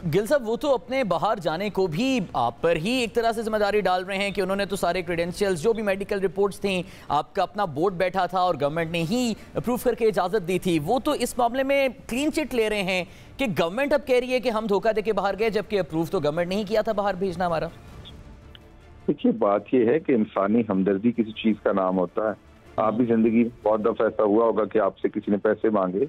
गिल साहब, वो तो अपने बाहर जाने को भी आप पर ही एक तरह से जिम्मेदारी डाल रहे हैं कि उन्होंने तो सारे क्रेडेंशियल्स, जो भी मेडिकल रिपोर्ट्स थी, आपका अपना बोर्ड बैठा था और गवर्नमेंट ने ही अप्रूव करके इजाजत दी थी, वो तो इस मामले में क्लीन चिट ले रहे हैं कि गवर्नमेंट अब कह रही है कि हम धोखा देके बाहर गए, जबकि अप्रूव तो गवर्नमेंट ने ही किया था बाहर भेजना हमारा। देखिए, बात यह है कि इंसानी हमदर्दी किसी चीज का नाम होता है। आप भी जिंदगी बहुत दफा ऐसा हुआ होगा कि आपसे किसी ने पैसे मांगे,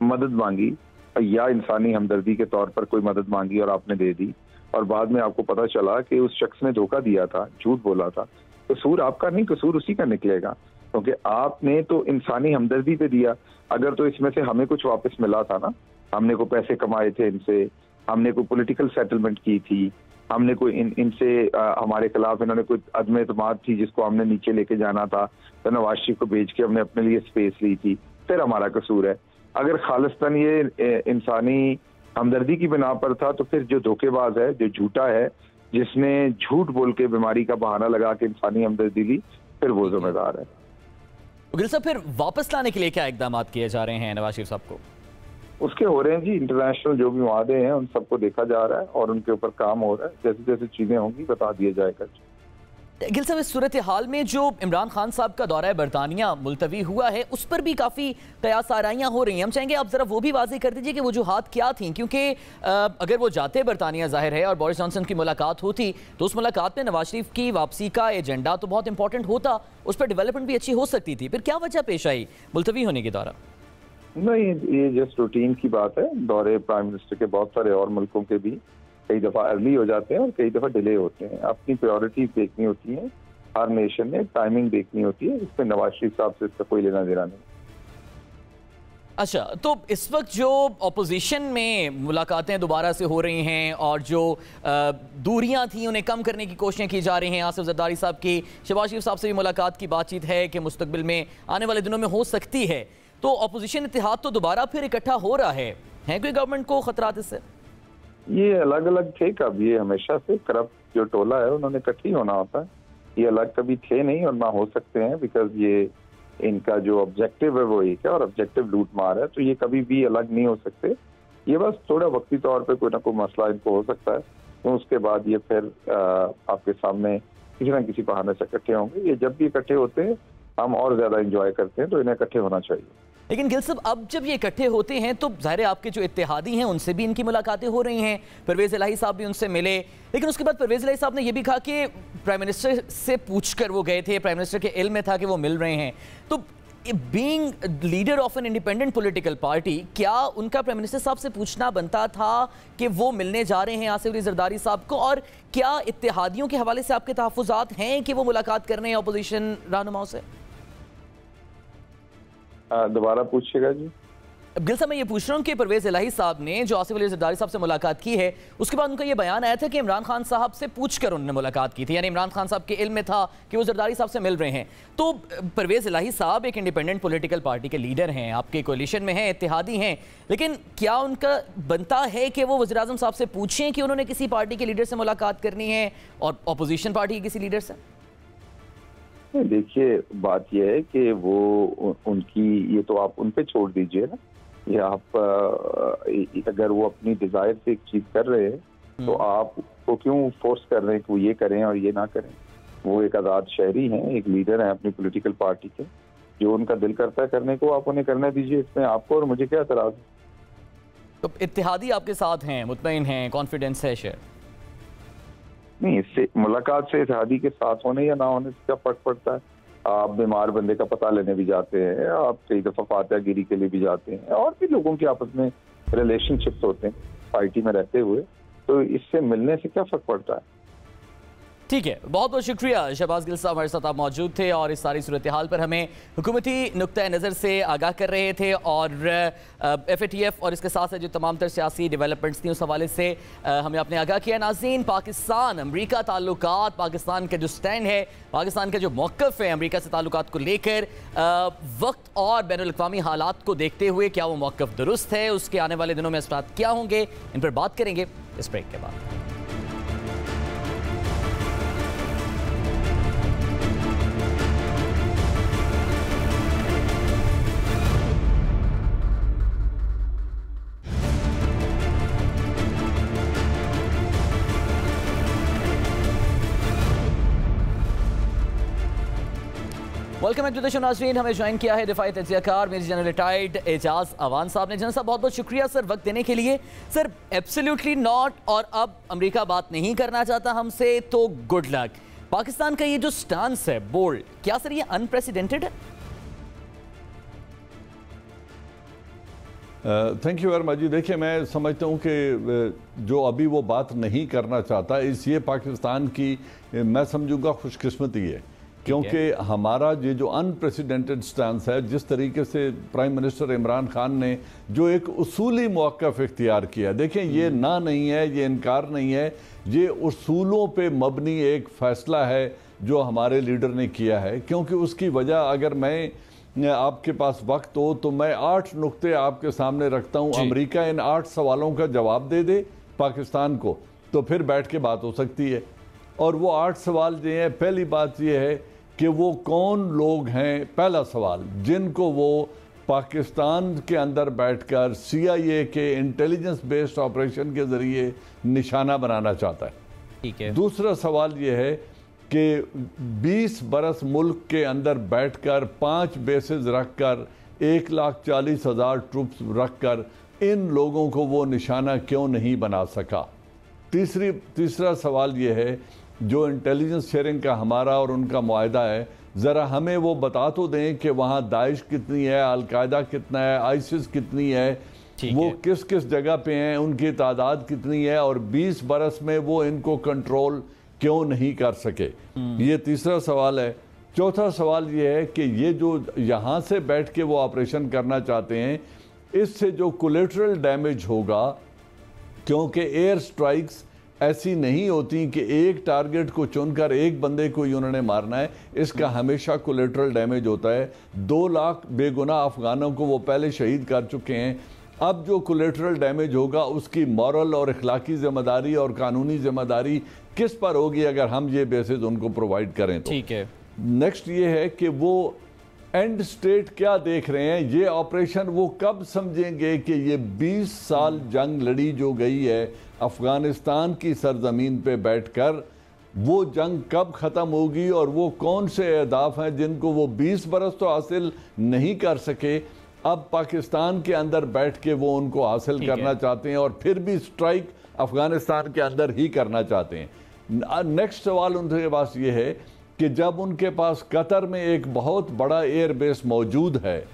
मदद मांगी, या इंसानी हमदर्दी के तौर पर कोई मदद मांगी और आपने दे दी, और बाद में आपको पता चला कि उस शख्स ने धोखा दिया था, झूठ बोला था। कसूर आपका नहीं, कसूर उसी का निकलेगा, क्योंकि आपने तो इंसानी हमदर्दी पे दिया। अगर तो इसमें से हमें कुछ वापस मिला था ना, हमने को पैसे कमाए थे इनसे, हमने कोई पॉलिटिकल सेटलमेंट की थी, हमने कोई इनसे हमारे खिलाफ इन्होंने कोई अदम एतमाद थी जिसको हमने नीचे लेके जाना था, तो नवाज शरीफ को भेज के हमने अपने लिए स्पेस ली थी, फिर हमारा कसूर है। अगर खालिस्तान ये इंसानी हमदर्दी की बिना पर था, तो फिर जो धोखेबाज है, जो झूठा है, जिसने झूठ बोल के बीमारी का बहाना लगा के इंसानी हमदर्दी ली, फिर वो जिम्मेदार है। गिल साहब, फिर वापस लाने के लिए क्या इकदाम किए जा रहे हैं नवाज शरीफ साहब को? उसके हो रहे हैं जी, इंटरनेशनल जो भी वादे हैं उन सबको देखा जा रहा है और उनके ऊपर काम हो रहा है। जैसे जैसे चीजें होंगी बता दिया जाएगा। गिल साहब, इस सूरत हाल में जो इमरान खान साहब का दौरा बरतानिया मुलतवी हुआ है, उस पर भी काफ़ी कयास आराइयाँ हो रही हैं। हम चाहेंगे आप ज़रा वो भी वाज़ेह कर दीजिए कि वो वजूहात क्या थी, क्योंकि अगर वो जाते बरतानिया ज़ाहिर है और बोरिस जॉनसन की मुलाकात होती, तो उस मुलाकात में नवाज शरीफ की वापसी का एजेंडा तो बहुत इंपॉर्टेंट होता, उस पर डेवलपमेंट भी अच्छी हो सकती थी। फिर क्या वजह पेश आई मुलतवी होने के दौरान? नहीं, ये जस्ट रूटीन की बात है। दौरे प्राइम मिनिस्टर के बहुत सारे और मुल्कों के भी कई दफ़ा अर्ली हो जाते हैं और कई दफ़ा डिले होते हैं। अपनी प्रायोरिटीज देखनी होती हैं, हर नेशन ने टाइमिंग देखनी होती है। इसमें नवाज शरीफ साहब से इसका कोई लेना देना नहीं। अच्छा, तो इस वक्त जो अपोजिशन में मुलाकातें दोबारा से हो रही हैं और जो दूरियां थी उन्हें कम करने की कोशिशें की जा रही हैं, आसिफ जरदारी साहब की शहबाज शरीफ साहब से भी मुलाकात की बातचीत है कि मुस्तकबिल में आने वाले दिनों में हो सकती है, तो अपोजिशन इत्तेहाद तो दोबारा फिर इकट्ठा हो रहा है कोई गवर्नमेंट को खतरात इससे? ये अलग अलग थे कब, ये हमेशा से करप्ट जो टोला है उन्होंने इकट्ठी होना होता है। ये अलग कभी थे नहीं और ना हो सकते हैं, बिकॉज ये इनका जो ऑब्जेक्टिव है वो एक है और ऑब्जेक्टिव लूट मार है, तो ये कभी भी अलग नहीं हो सकते। ये बस थोड़ा वक्ती तौर पे कोई ना कोई मसला इनको हो सकता है, तो उसके बाद ये फिर आपके सामने किसी ना किसी बहाने से इकट्ठे होंगे। ये जब भी इकट्ठे होते हैं हम और ज्यादा इंजॉय करते हैं, तो इन्हें इकट्ठे होना चाहिए। लेकिन गिल साहब, अब जब ये इकट्ठे होते हैं तो ज़ाहिर है आपके जो इत्तेहादी हैं उनसे भी इनकी मुलाकातें हो रही हैं। परवेज़ इलाही साहब भी उनसे मिले, लेकिन उसके बाद परवेज़ इलाही साहब ने यह भी कहा कि प्राइम मिनिस्टर से पूछकर वो गए थे, प्राइम मिनिस्टर के इल्म में था कि वो मिल रहे हैं। तो being leader of an independent political party, क्या उनका प्राइम मिनिस्टर साहब से पूछना बनता था कि वो मिलने जा रहे हैं आसिफ अली जरदारी साहब को? और क्या इत्तेहादियों के हवाले से आपके तहफ़्फ़ुज़ात हैं कि वो मुलाकात कर रहे हैं अपोजिशन रहनुमाओं से? दोबारा पूछिएगा जी। गिल साहब, मैं ये पूछ रहा हूँ कि परवेज़ इलाही साहब ने जो आसिफ अली जरदारी साहब से मुलाकात की है, उसके बाद उनका ये बयान आया था कि इमरान खान साहब से पूछकर उन्होंने मुलाकात की थी, यानी इमरान खान साहब के इल्म में था कि वो जरदारी साहब से मिल रहे हैं। तो परवेज़ इलाही साहब एक इंडिपेंडेंट पॉलिटिकल पार्टी के लीडर हैं, आपके कोलिशन में हैं, इत्तेहादी हैं, लेकिन क्या उनका बनता है कि वो वज़ीर-ए-आज़म साहब से पूछें कि उन्होंने किसी पार्टी के लीडर से मुलाकात करनी है और अपोजिशन पार्टी के किसी लीडर से? देखिए, बात यह है कि वो उनकी, ये तो आप उन पे छोड़ दीजिए ना। ये आप अगर वो अपनी डिजायर से एक चीज कर रहे हैं तो आप वो क्यों फोर्स कर रहे हैं कि वो ये करें और ये ना करें? वो एक आज़ाद शहरी हैं, एक लीडर हैं अपनी पॉलिटिकल पार्टी के, जो उनका दिल करता है करने को आप उन्हें करने दीजिए। इसमें आपको और मुझे क्या एतराज है? तो इत्तेहादी आपके साथ हैं, मुतमईन हैं, कॉन्फिडेंस है शेयर? नहीं, इससे मुलाकात से इत्तेहादी के साथ होने या ना होने से क्या फर्क पड़ता है? आप बीमार बंदे का पता लेने भी जाते हैं, आप कई दफा फातिहा गिरी के लिए भी जाते हैं, और भी लोगों के आपस में रिलेशनशिप्स होते हैं पार्टी में रहते हुए, तो इससे मिलने से क्या फर्क पड़ता है? ठीक है, बहुत बहुत शुक्रिया शहबाज गिल साहब, हमारे साथ आप मौजूद थे और इस सारी सूरत हाल पर हमें हुकूमती नुक्ता नज़र से आगाह कर रहे थे, और FATF और इसके साथ साथ जो तमाम तर सियासी डेवलपमेंट्स थी उस हवाले से हमें आपने आगाह किया। नाज़रीन, पाकिस्तान अमरीका ताल्लुकात, पाकिस्तान का जो स्टैंड है, पाकिस्तान का जो मौक़िफ़ है अमरीका से ताल्लुकात को लेकर, वक्त और बैनुल-अक़वामी हालात को देखते हुए क्या वो मौक़िफ़ दुरुस्त है, उसके आने वाले दिनों में असरात क्या होंगे, इन पर बात करेंगे इस ब्रेक के बाद। Welcome back to the show नाज़रीन। हमें ज्वाइन किया है दिफाई तज्ज़ियाकार major general retired Ejaz Awan साहब ने। जनरल साहब, बहुत बहुत शुक्रिया सर वक्त देने के लिए। सर, एब्सोल्युटली नॉट, और अब अमेरिका बात नहीं करना चाहता हमसे तो गुड लक। पाकिस्तान का ये जो स्टांस है बोल्ड, क्या सर ये अनप्रेसिडेंटेड है? थैंक यू वेरी मच जी। देखिए, मैं समझता हूँ कि जो अभी वो बात नहीं करना चाहता, ये पाकिस्तान की मैं समझूंगा खुशकिस्मती है, क्योंकि हमारा ये जो अनप्रेसिडेंटेड स्टांस है, जिस तरीके से प्राइम मिनिस्टर इमरान खान ने जो एक उसूली मौक़िफ़ इख्तियार किया, देखें ये ना नहीं है, ये इनकार नहीं है, ये उसूलों पे मबनी एक फ़ैसला है जो हमारे लीडर ने किया है। क्योंकि उसकी वजह, अगर मैं आपके पास वक्त हो तो मैं 8 नुक्ते आपके सामने रखता हूँ। अमेरिका इन 8 सवालों का जवाब दे दे पाकिस्तान को, तो फिर बैठ के बात हो सकती है। और वो 8 सवाल जो हैं, पहली बात ये है कि वो कौन लोग हैं, पहला सवाल, जिनको वो पाकिस्तान के अंदर बैठकर CIA के इंटेलिजेंस बेस्ड ऑपरेशन के ज़रिए निशाना बनाना चाहता है। ठीक है। दूसरा सवाल ये है कि 20 बरस मुल्क के अंदर बैठकर 5 बेसेस रखकर 1,40,000 ट्रूप्स रखकर इन लोगों को वो निशाना क्यों नहीं बना सका। तीसरा सवाल ये है, जो इंटेलिजेंस शेयरिंग का हमारा और उनका मुआहदा है, ज़रा हमें वो बता तो दें कि वहाँ दाइश कितनी है, अलकायदा कितना है, आईसिस कितनी है, वो किस किस जगह पे हैं, उनकी तादाद कितनी है, और 20 बरस में वो इनको कंट्रोल क्यों नहीं कर सके। ये तीसरा सवाल है। चौथा सवाल ये है कि ये जो यहाँ से बैठ के वो ऑपरेशन करना चाहते हैं, इससे जो कोलेटरल डैमेज होगा, क्योंकि एयर स्ट्राइक्स ऐसी नहीं होती कि एक टारगेट को चुनकर एक बंदे को ही उन्होंने मारना है, इसका हमेशा कोलेटरल डैमेज होता है। 2 लाख बेगुनाह अफगानों को वो पहले शहीद कर चुके हैं। अब जो कोलेटरल डैमेज होगा उसकी मॉरल और इखलाकी जिम्मेदारी और कानूनी जिम्मेदारी किस पर होगी अगर हम ये बेसिस उनको प्रोवाइड करें तो। ठीक है, नेक्स्ट ये है कि वो एंड स्टेट क्या देख रहे हैं, ये ऑपरेशन वो कब समझेंगे कि ये 20 साल जंग लड़ी जो गई है अफगानिस्तान की सरजमीन पे बैठकर, वो जंग कब ख़त्म होगी और वो कौन से अहदाफ हैं जिनको वो 20 बरस तो हासिल नहीं कर सके, अब पाकिस्तान के अंदर बैठ के वो उनको हासिल करना चाहते हैं और फिर भी स्ट्राइक अफगानिस्तान के अंदर ही करना चाहते हैं। नेक्स्ट सवाल उनके पास ये है कि जब उनके पास कतर में एक बहुत बड़ा एयरबेस मौजूद है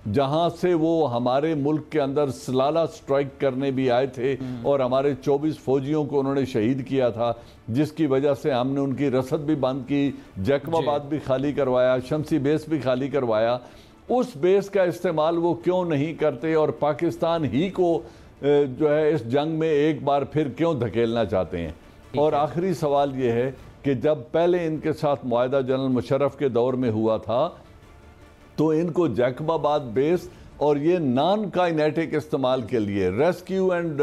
जहां से वो हमारे मुल्क के अंदर सलाला स्ट्राइक करने भी आए थे और हमारे 24 फौजियों को उन्होंने शहीद किया था, जिसकी वजह से हमने उनकी रसद भी बंद की, जैकबाबाद भी खाली करवाया, शमसी बेस भी खाली करवाया, उस बेस का इस्तेमाल वो क्यों नहीं करते और पाकिस्तान ही को जो है इस जंग में एक बार फिर क्यों धकेलना चाहते हैं। और आखिरी सवाल ये है कि जब पहले इनके साथ मुआहदा जनरल मुशर्रफ के दौर में हुआ था तो इनको जैकबाबाद बेस और ये नॉन काइनेटिक इस्तेमाल के लिए, रेस्क्यू एंड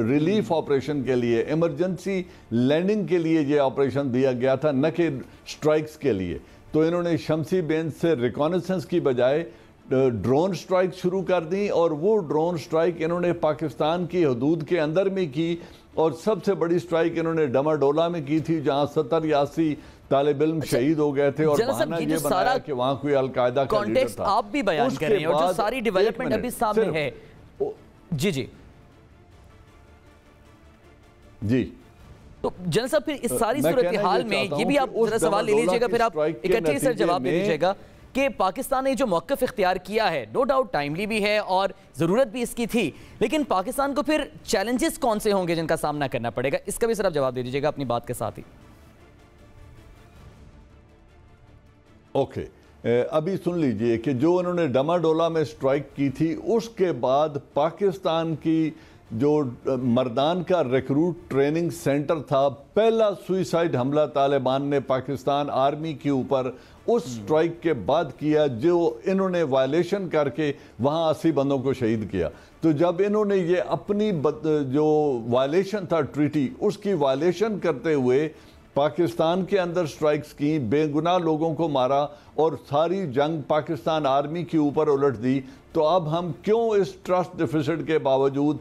रिलीफ ऑपरेशन के लिए, इमरजेंसी लैंडिंग के लिए ये ऑपरेशन दिया गया था, न कि स्ट्राइक्स के लिए। तो इन्होंने शमसी बेंच से रिकॉनेसेंस की बजाय ड्रोन स्ट्राइक शुरू कर दी और वो ड्रोन स्ट्राइक इन्होंने पाकिस्तान की हदूद के अंदर में की और सबसे बड़ी स्ट्राइक इन्होंने डमाडोला में की थी जहां 70-80 तालिब इल्म शहीद हो गए थे और बहाना ये बनाया कि वहां कोई अलकायदा का लीडर था। आप भी बयान कर रहे हैं और जो सारी डेवलपमेंट अभी सामने है। जी जी जी, तो जनरल साहब फिर इस सारी सूरत हाल में ये भी आप जरा सवाल ले लीजिएगा, फिर आप इकट्ठे सर जवाब दे दीजिएगा कि पाकिस्तान ने जो मौक़िफ़ इख्तियार किया है नो डाउट टाइमली भी है और ज़रूरत भी इसकी थी, लेकिन पाकिस्तान को फिर चैलेंजेस कौन से होंगे जिनका सामना करना पड़ेगा, इसका भी सर आप जवाब दे दीजिएगा अपनी बात के साथ ही। ओके, अभी सुन लीजिए कि जो उन्होंने डमाडोला में स्ट्राइक की थी उसके बाद पाकिस्तान की जो मर्दान का रिक्रूट ट्रेनिंग सेंटर था, पहला सुइसाइड हमला तालिबान ने पाकिस्तान आर्मी के ऊपर उस स्ट्राइक के बाद किया जो इन्होंने वायलेशन करके वहां 80 बंदों को शहीद किया। तो जब इन्होंने ये अपनी जो वायलेशन था ट्रीटी, उसकी वायलेशन करते हुए पाकिस्तान के अंदर स्ट्राइक्स की, बेगुनाह लोगों को मारा और सारी जंग पाकिस्तान आर्मी के ऊपर उलट दी, तो अब हम क्यों इस ट्रस्ट डिफिसिट के बावजूद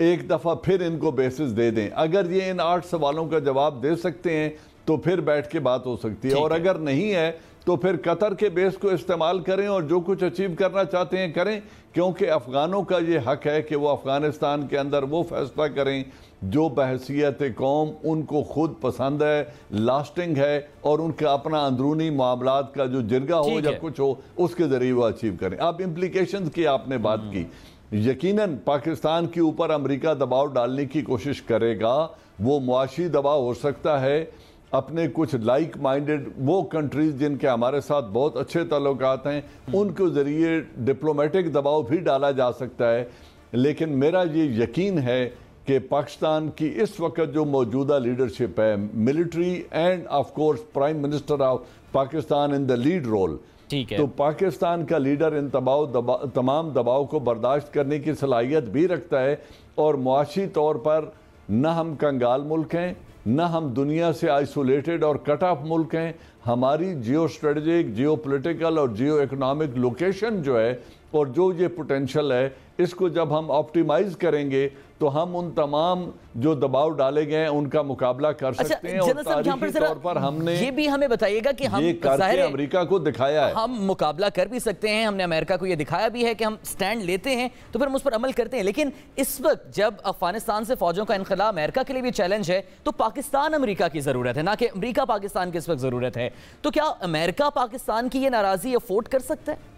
एक दफ़ा फिर इनको बेसिस दे दें? अगर ये इन 8 सवालों का जवाब दे सकते हैं तो फिर बैठ के बात हो सकती है, और अगर नहीं है तो फिर कतर के बेस को इस्तेमाल करें और जो कुछ अचीव करना चाहते हैं करें, क्योंकि अफगानों का ये हक है कि वो अफगानिस्तान के अंदर वो फैसला करें जो बहसीयत कौम उनको खुद पसंद है, लास्टिंग है और उनका अपना अंदरूनी मामलात का जो जिरगा हो या कुछ हो उसके ज़रिए वो अचीव करें। अब इम्प्लीकेशंस की आपने बात की, यकीनन पाकिस्तान के ऊपर अमेरिका दबाव डालने की कोशिश करेगा, वो मुआशी दबाव हो सकता है, अपने कुछ लाइक माइंडेड वो कंट्रीज जिनके हमारे साथ बहुत अच्छे ताल्लुकात हैं उनके ज़रिए डिप्लोमेटिक दबाव भी डाला जा सकता है। लेकिन मेरा ये यकीन है कि पाकिस्तान की इस वक्त जो मौजूदा लीडरशिप है, military and of course prime minister of Pakistan in the lead role, तो पाकिस्तान का लीडर इन तमाम दबाव को बर्दाश्त करने की सलाहियत भी रखता है। और मुआशी तौर पर न हम कंगाल मुल्क हैं, न हम दुनिया से आइसोलेटेड और कट ऑफ मुल्क हैं। हमारी जियो स्ट्रेटजिक, जियो पोलिटिकल और जियो इकोनॉमिक लोकेशन जो है और जो ये पोटेंशियल है, इसको जब हम ऑप्टिमाइज करेंगे तो हम उन तमाम जो दबाव डाले गए हैं उनका मुकाबला कर सकते हैं। और तारीखी तौर पर हमने ये भी हमें बताइएगा कि हम करके अमेरिका को दिखाया है, हम मुकाबला कर भी सकते हैं, हमने अमेरिका को ये दिखाया भी है कि हम स्टैंड लेते हैं तो फिर हम उस पर अमल करते हैं। लेकिन इस वक्त जब अफगानिस्तान से फौजों का इनखला अमेरिका के लिए भी चैलेंज है, तो पाकिस्तान अमेरिका की जरूरत है, ना कि अमेरिका पाकिस्तान की इस वक्त जरूरत है। तो क्या अमेरिका पाकिस्तान की ये नाराजगी अफोर्ड कर सकता है?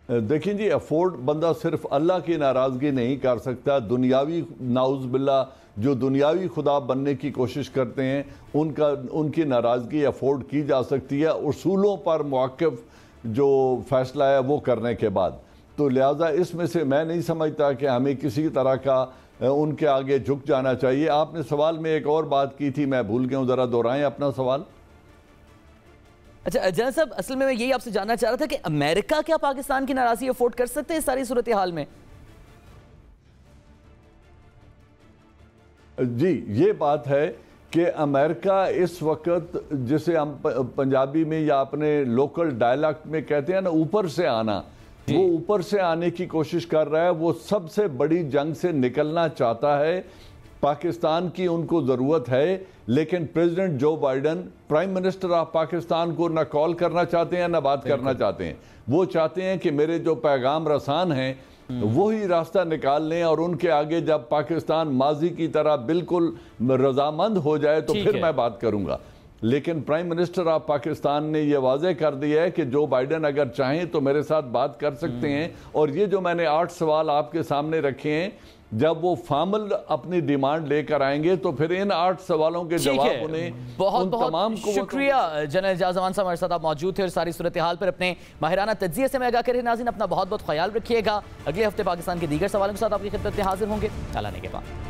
देखिए जी, अफोर्ड बंदा सिर्फ अल्लाह की नाराज़गी नहीं कर सकता, दुनियावी नाउज़ बिल्ला जो दुनियावी खुदा बनने की कोशिश करते हैं उनकी नाराज़गी अफोर्ड की जा सकती है उसूलों पर मुआक्किफ जो फैसला है वो करने के बाद। तो लिहाजा इसमें से मैं नहीं समझता कि हमें किसी तरह का उनके आगे झुक जाना चाहिए। आपने सवाल में एक और बात की थी, मैं भूल गया हूँ, ज़रा दोहराएं अपना सवाल। अच्छा जनरल साहब, असल में मैं यही आपसे जानना चाह रहा था कि अमेरिका क्या पाकिस्तान की नाराजगी अफोर्ड कर सकते हैं इस सारी सूरत हाल में? जी, ये बात है कि अमेरिका इस वक्त, जिसे हम पंजाबी में या अपने लोकल डायलैक्ट में कहते हैं ना, ऊपर से आना, वो ऊपर से आने की कोशिश कर रहा है। वो सबसे बड़ी जंग से निकलना चाहता है। पाकिस्तान की उनको ज़रूरत है, लेकिन प्रेसिडेंट जो Biden prime minister of Pakistan को ना कॉल करना चाहते हैं ना बात करना चाहते हैं। वो चाहते हैं कि मेरे जो पैगाम रसान हैं वो ही रास्ता निकाल लें, और उनके आगे जब पाकिस्तान माजी की तरह बिल्कुल रजामंद हो जाए तो फिर मैं बात करूंगा। लेकिन प्राइम मिनिस्टर ऑफ पाकिस्तान ने यह वाजे कर दिया है कि जो बाइडन अगर चाहें तो मेरे साथ बात कर सकते हैं। और ये जो मैंने 8 सवाल आपके सामने रखे हैं, जब वो फार्मल अपनी डिमांड लेकर आएंगे तो फिर इन 8 सवालों के जवाब उन्हें बहुत बहुत शुक्रिया जनरल एजाज अमान साहब, हमारे साथ आप मौजूद थे और सारी सूरत हाल पर अपने माहिराना तज्जिए से मैं आगाह करें। नाज़रीन, अपना बहुत बहुत ख्याल रखिएगा। अगले हफ्ते पाकिस्तान के दीगर सवालों के साथ आपकी खिदमत में हाजिर होंगे। चलाने के बाद